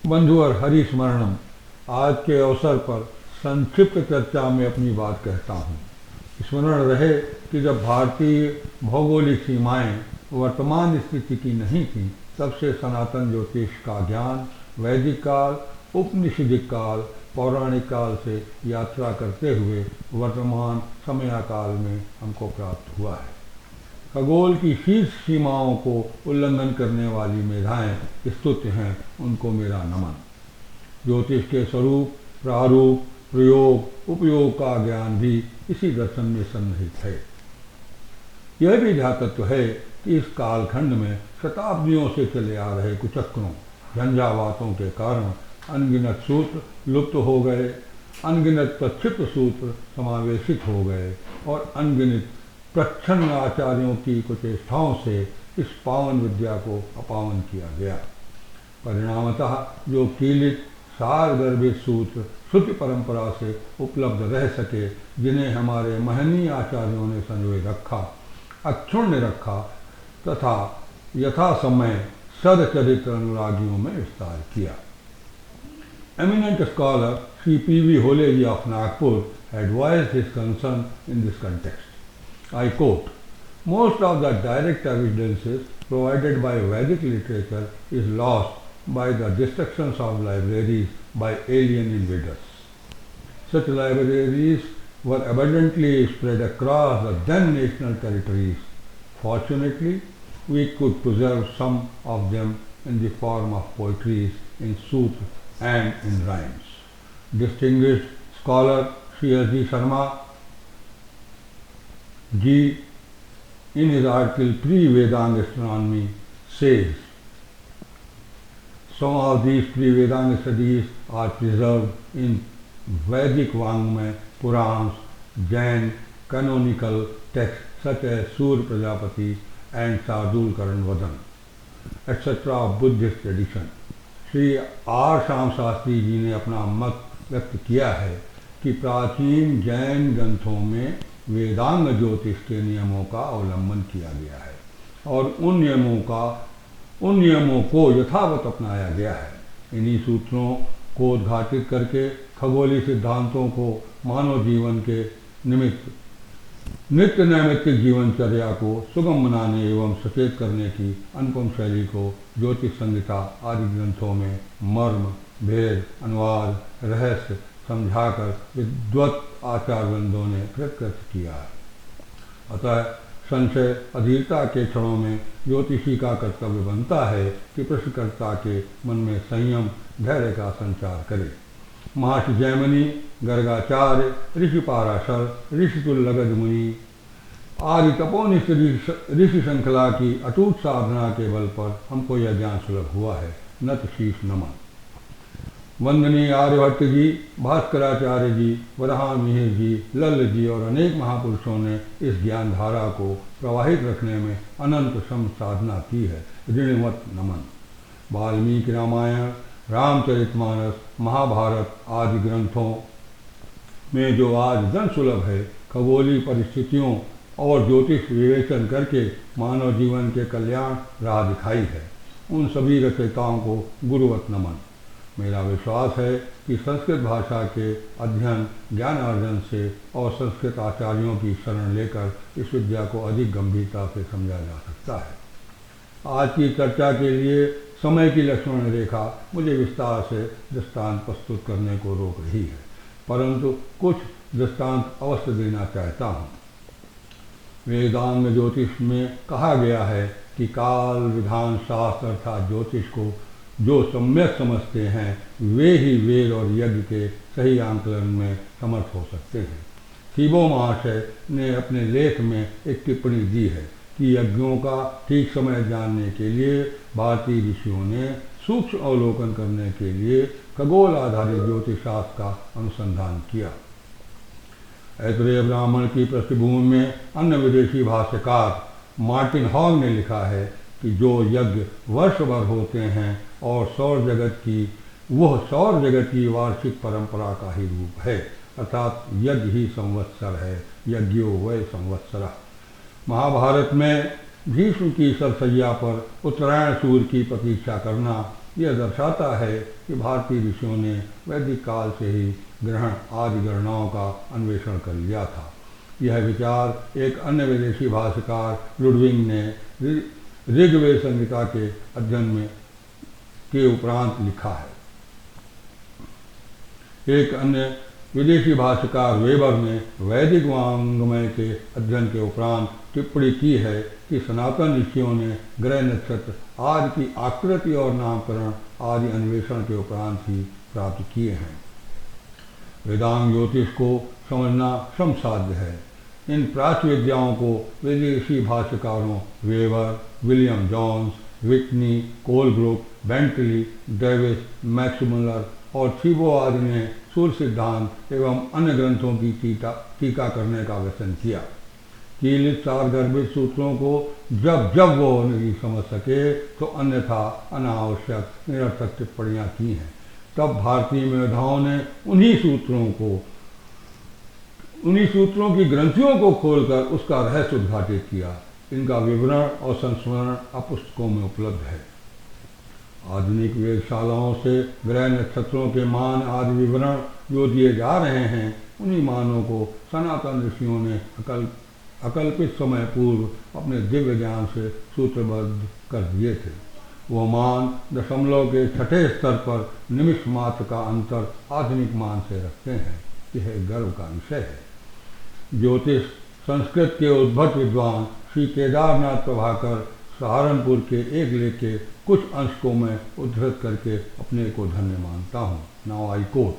बंधु और हरिस्मरणम, आज के अवसर पर संक्षिप्त चर्चा में अपनी बात कहता हूँ। स्मरण रहे कि जब भारतीय भौगोलिक सीमाएं वर्तमान स्थिति की नहीं थी, तब से सनातन ज्योतिष का ज्ञान वैदिक काल, उपनिषदिक काल, पौराणिक काल से यात्रा करते हुए वर्तमान समयाकाल में हमको प्राप्त हुआ है। खगोल की शीर्ष सीमाओं को उल्लंघन करने वाली मेधाएं स्तुत्य हैं, उनको मेरा नमन। ज्योतिष के स्वरूप, प्रारूप, प्रयोग, उपयोग का ज्ञान भी इसी दर्शन में सन्निहित है। यह भी ध्यातत्व है कि इस कालखंड में शताब्दियों से चले आ रहे कुचक्रों, झंझावातों के कारण अनगिनत सूत्र लुप्त हो गए, अनगिनत प्रक्षिप्त सूत्र समावेशित हो गए और अनगिनत प्रच्छन्न आचार्यों की कुचेष्टाओं से इस पावन विद्या को अपावन किया गया। परिणामतः जो कीलित सारगर्भित सूत्र श्रुति परंपरा से उपलब्ध रह सके, जिन्हें हमारे महनीय आचार्यों ने संजोए रखा, अक्षुण्य रखा तथा यथा समय सदचरित्र अनुरागियों में विस्तार किया। Eminent scholar Sri P.V. Holeji of Nagpur had voiced his concern in this context. I quote, "Most of the direct evidences provided by Vedic literature is lost by the destructions of libraries by alien invaders. Such libraries were abundantly spread across the then national territories. Fortunately, we could preserve some of them in the form of poetries in sutra and in rhymes." Distinguished scholar Sri S.D. Sharma Ji, in his article Pre-Vedanga Astronomy, says, "Some of these pre-Vedanga studies are preserved in Vedic Vangmay, Purans, Jain canonical texts such as Surya Prajapati and Sardul Karan Vadan, etc. of Buddhist tradition." Shri R Shyam Shastri ji ने अपना मत व्यक्त किया है कि प्राचीन जैन ग्रंथों में वेदांग ज्योतिष के नियमों का अवलंबन किया गया है और उन नियमों को यथावत अपनाया गया है। इन्हीं सूत्रों को उद्घाटित करके खगोलीय सिद्धांतों को मानव जीवन के निमित्त नित्य नैमित्तिक जीवनचर्या को सुगम बनाने एवं सचेत करने की अनुपम शैली को ज्योतिष संहिता आदि ग्रंथों में मर्म, भेद, अनुवाद, रहस्य समझाकर विद्वत आचार्यवृंदों ने कृत किया है। अतः संशय अधीरता के क्षणों में ज्योतिषी का कर्तव्य बनता है कि प्रश्नकर्ता के मन में संयम, धैर्य का संचार करे। महर्षि जैमिनी, गर्गाचार्य, ऋषि पाराशर, ऋषि तुल्लगद मुनि आदि तपोनिष्ठ ऋषि श्रृंखला की अटूट साधना के बल पर हमको यह ज्ञान सुलभ हुआ है। नत शीश नमन। वंदनीय आर्यभट्ट जी, भास्कराचार्य जी, वराह मिहिर जी, लल्ल जी और अनेक महापुरुषों ने इस ज्ञान धारा को प्रवाहित रखने में अनंत श्रम साधना की है। ऋणवत नमन। वाल्मीकि रामायण, रामचरितमानस, महाभारत आदि ग्रंथों में जो आज जन सुलभ है, खगोलीय परिस्थितियों और ज्योतिष विवेचन करके मानव जीवन के कल्याण राह दिखाई है, उन सभी रचयिताओं को गुरुवत नमन। मेरा विश्वास है कि संस्कृत भाषा के अध्ययन, ज्ञान अर्जन से और संस्कृत आचार्यों की शरण लेकर इस विद्या को अधिक गंभीरता से समझा जा सकता है। आज की चर्चा के लिए समय की लक्ष्मण रेखा मुझे विस्तार से दृष्टांत प्रस्तुत करने को रोक रही है, परंतु कुछ दृष्टांत अवश्य देना चाहता हूँ। वेदांग ज्योतिष में कहा गया है कि काल विधान शास्त्र अर्थात ज्योतिष को जो सम्यक समझते हैं वे ही वेद और यज्ञ के सही आंकलन में समर्थ हो सकते हैं। थीबो महाशय ने अपने लेख में एक टिप्पणी दी है कि यज्ञों का ठीक समय जानने के लिए भारतीय ऋषियों ने सूक्ष्म अवलोकन करने के लिए खगोल आधारित ज्योतिष शास्त्र का अनुसंधान किया। ऐतरेय ब्राह्मण की पृष्ठभूमि में अन्य विदेशी भाष्यकार मार्टिन हॉग ने लिखा है कि जो यज्ञ वर्ष भर होते हैं और सौर जगत की वार्षिक परंपरा का ही रूप है, अर्थात यज्ञ ही संवत्सर है, यज्ञो वै संवत्सरः। महाभारत में भीष्म की सरसैया पर उत्तरायण सूर्य की प्रतीक्षा करना यह दर्शाता है कि भारतीय ऋषियों ने वैदिक काल से ही ग्रहण आदि गणनाओं का अन्वेषण कर लिया था। यह विचार एक अन्य विदेशी भाष्यकार लुडविंग ने ऋग्वेद संहिता के अध्ययन में के उपरांत लिखा है। एक अन्य विदेशी भाष्यकार वेबर ने वैदिक वांग्मय के अध्ययन के उपरांत टिप्पणी की है कि सनातन ऋषियों ने ग्रह नक्षत्र आदि की आकृति और नामकरण आदि अन्वेषण के उपरांत ही प्राप्त किए हैं। वेदांग ज्योतिष को समझना समसाध्य है। इन प्राच्य विद्याओं को विदेशी भाष्यकारों Weber, William Jones, Whitney, Colebrooke, Bentley, Davis, Max Muller और थीबो आदि ने सूर्य सिद्धांत एवं अन्य ग्रंथों की टीका करने का व्यसन किया। कीलित सारगर्भित सूत्रों को जब वो नहीं समझ सके तो अन्यथा अनावश्यक निरर्थक टिप्पणियाँ की हैं। तब भारतीय मेधाओं ने उन्हीं सूत्रों की ग्रंथियों को खोलकर उसका रहस्य उद्घाटित किया। इनका विवरण और संस्मरण अब पुस्तकों में उपलब्ध है। आधुनिक वेधशालाओं से ग्रह नक्षत्रों के मान आदि विवरण जो दिए जा रहे हैं, उन्हीं मानों को सनातन ऋषियों ने अकल्पित समय पूर्व अपने दिव्य ज्ञान से सूत्रबद्ध कर दिए थे। वो मान दशमलव के छठे स्तर पर निमिष मात्र का अंतर आधुनिक मान से रखते हैं। यह गर्व का विषय है। ज्योतिष संस्कृत के उद्भट विद्वान श्री केदारनाथ प्रभाकर सहारनपुर के एक लेख के कुछ अंश को मैं उद्धृत करके अपने को धन्य मानता हूँ। Now I quote.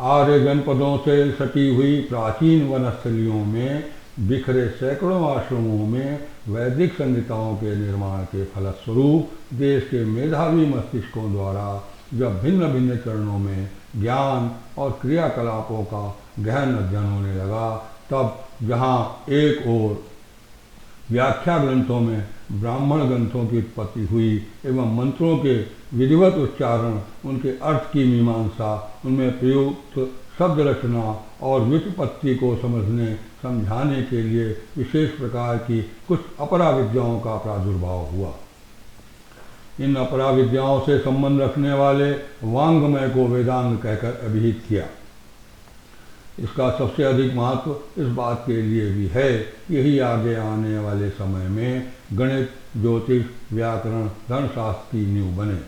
आर्य जनपदों से सटी हुई प्राचीन वनस्थलियों में बिखरे सैकड़ों आश्रमों में वैदिक संहिताओं के निर्माण के फलस्वरूप देश के मेधावी मस्तिष्कों द्वारा जब भिन्न भिन्न चरणों में ज्ञान और क्रियाकलापों का गहन अध्ययन होने लगा, तब जहाँ एक ओर व्याख्या ग्रंथों में ब्राह्मण ग्रंथों की उत्पत्ति हुई एवं मंत्रों के विधिवत उच्चारण, उनके अर्थ की मीमांसा, उनमें प्रयुक्त शब्द रचना और व्युत्पत्ति को समझने समझाने के लिए विशेष प्रकार की कुछ अपरा विद्याओं का प्रादुर्भाव हुआ। इन अपरा विद्याओं से संबंध रखने वाले वांग्मय को वेदांग कहकर अभिहित किया। इसका सबसे अधिक महत्व इस बात के लिए भी है, यही आगे आने वाले समय में गणित, ज्योतिष, व्याकरण, धर्मशास्त्र की नींव बने।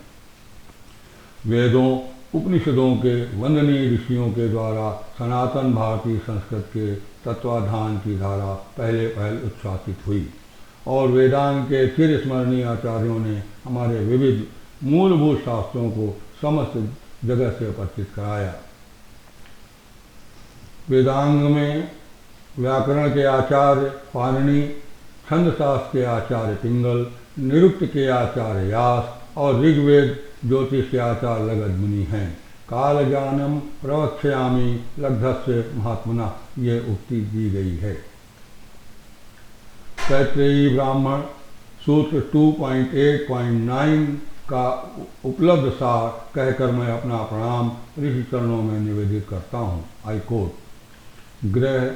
वेदों, उपनिषदों के वंदनीय ऋषियों के द्वारा सनातन भारतीय संस्कृत के तत्वाधान की धारा पहले उच्छ्वासित हुई और वेदांग के चिर स्मरणीय आचार्यों ने हमारे विविध मूलभूत शास्त्रों को समस्त जगत से परिचित कराया। वेदांग में व्याकरण के आचार्य पाणिनि, छंदशास्त्र के आचार्य पिंगल, निरुक्त के आचार्य व्यास और ऋग्वेद ज्योतिष के आचार्य लगध मुनि हैं। कालज्ञानम प्रवक्ष्यामि लब्धस्य महात्मना, ये उक्ति दी गई है। तैत्रेयी ब्राह्मण सूत्र 2.8.9 का उपलब्ध सार कहकर मैं अपना प्रणाम ऋषि चरणों में निवेदित करता हूँ। I quote. ग्रह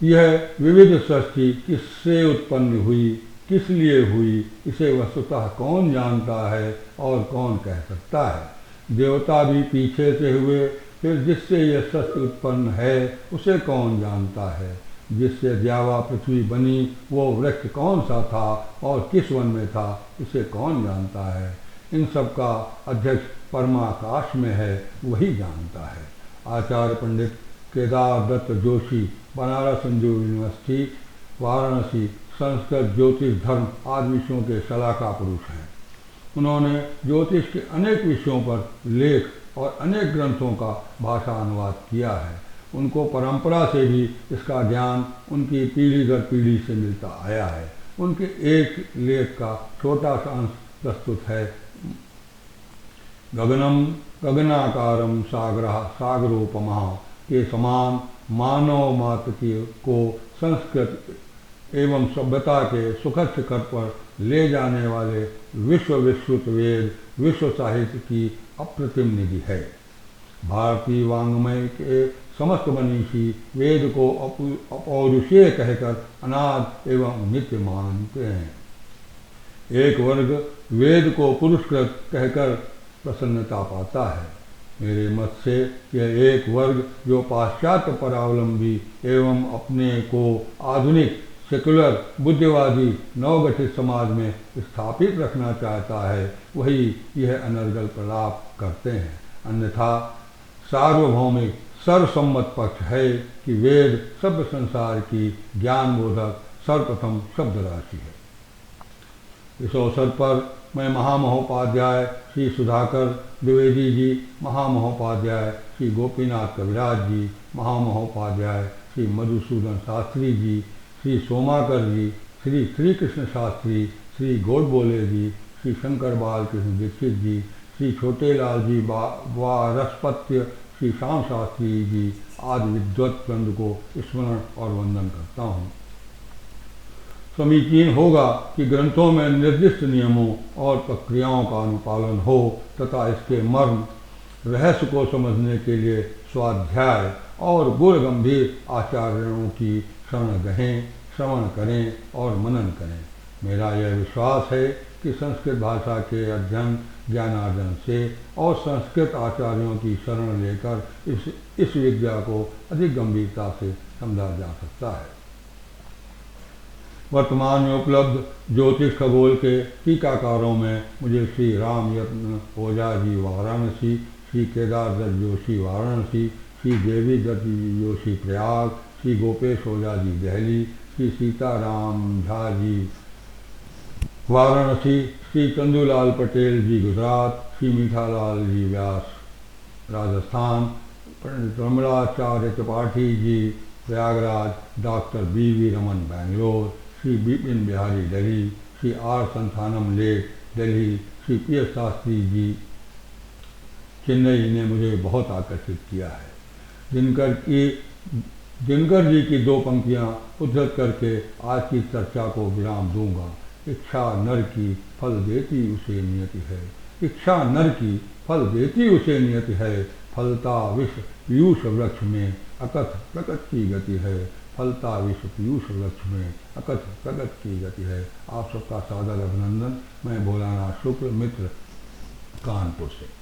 यह विविध सृष्टि किससे उत्पन्न हुई, किस लिए हुई, इसे वस्तुतः कौन जानता है और कौन कह सकता है। देवता भी पीछे से हुए, फिर जिससे यह सृष्टि उत्पन्न है उसे कौन जानता है। जिससे द्यावा पृथ्वी बनी वो वृक्ष कौन सा था और किस वन में था, इसे कौन जानता है। इन सब का अध्यक्ष परमाकाश में है, वही जानता है। आचार्य पंडित केदार दत्त जोशी, बनारस हिंदू यूनिवर्सिटी, वाराणसी, संस्कृत, ज्योतिष, धर्म आदि विषयों के शलाका पुरुष हैं। उन्होंने ज्योतिष के अनेक विषयों पर लेख और अनेक ग्रंथों का भाषा अनुवाद किया है। उनको परंपरा से भी इसका ज्ञान उनकी पीढ़ी दर पीढ़ी से मिलता आया है। उनके एक लेख का छोटा सा अंश प्रस्तुत है। गगनम गगनाकारम सागरः सागरोपमः के समान मानव मात्र को संस्कृत एवं सभ्यता के सुखद शिखर पर ले जाने वाले विश्व विश्रुत वेद विश्व साहित्य की अप्रतिम निधि है। भारतीय वाङ्मय के समस्त मनीषी वेद को अपौरुषेय कहकर अनाद एवं नित्य मानते हैं। एक वर्ग वेद को पुरस्कृत कहकर प्रसन्नता पाता है। मेरे मत से यह एक वर्ग जो पाश्चात्य परावलंबी एवं अपने को आधुनिक सेकुलर बुद्धिवादी नवगठित समाज में स्थापित रखना चाहता है, वही यह अनर्गल प्रलाप करते हैं। अन्यथा सार्वभौमिक सर्वसम्मत पक्ष है कि वेद सभ्य संसार की ज्ञानबोधक सर्वप्रथम शब्द राशि है। इस अवसर पर मैं महामहोपाध्याय श्री सुधाकर द्विवेदी जी, महामहोपाध्याय श्री गोपीनाथ कविराज जी, महामहोपाध्याय श्री मधुसूदन शास्त्री जी, श्री सोमाकर जी, श्री श्री कृष्ण शास्त्री, श्री गोडबोले जी, श्री शंकर बाल कृष्ण दीक्षित जी, श्री छोटेलाल जी वारस्पत्य, श्री श्याम शास्त्री जी आदि विद्वत वृंद को स्मरण और वंदन करता हूँ। समीचीन होगा कि ग्रंथों में निर्दिष्ट नियमों और प्रक्रियाओं का अनुपालन हो तथा इसके मर्म रहस्य को समझने के लिए स्वाध्याय और गुण गंभीर आचार्यों की शरण गहें, श्रवण करें और मनन करें। मेरा यह विश्वास है कि संस्कृत भाषा के अध्ययन ज्ञानार्जन से और संस्कृत आचार्यों की शरण लेकर इस विद्या को अधिक गंभीरता से समझा जा सकता है। वर्तमान में उपलब्ध ज्योतिष खगोल के टीकाकारों में मुझे Shri Ram Yatna Ojha ji Varanasi, Shri Kedar Datt Joshi Varanasi, Shri Devi Datt Joshi Prayag, Shri Gopesh Ojha ji Delhi, Shri Sitaram Jha ji Varanasi, Shri Chandulal Patel ji Gujarat, Shri Mithalal ji Vyas Rajasthan, Pandit Ramanacharya Tripathi ji Prayagraj, doctor B V. Raman Bangalore, Shri Bipin Bihari Delhi, Shri R Santhanam late Delhi, Shri P S. Shastri ji Chennai ने मुझे बहुत आकर्षित किया है। दिनकर जी की दो पंक्तियाँ उद्धृत करके आज की चर्चा को विराम दूंगा। इच्छा नर की फल देती उसे नियति है, इच्छा नर की फल देती उसे नियति है, फलता विष पीयूष वृक्ष में अकथ प्रकट की गति है, फलता विष पीयूष वृक्ष में अकथ प्रकट की गति है। आप सबका सादर अभिनंदन। मैं भोलानाथ शुक्ल मित्र कानपुर से।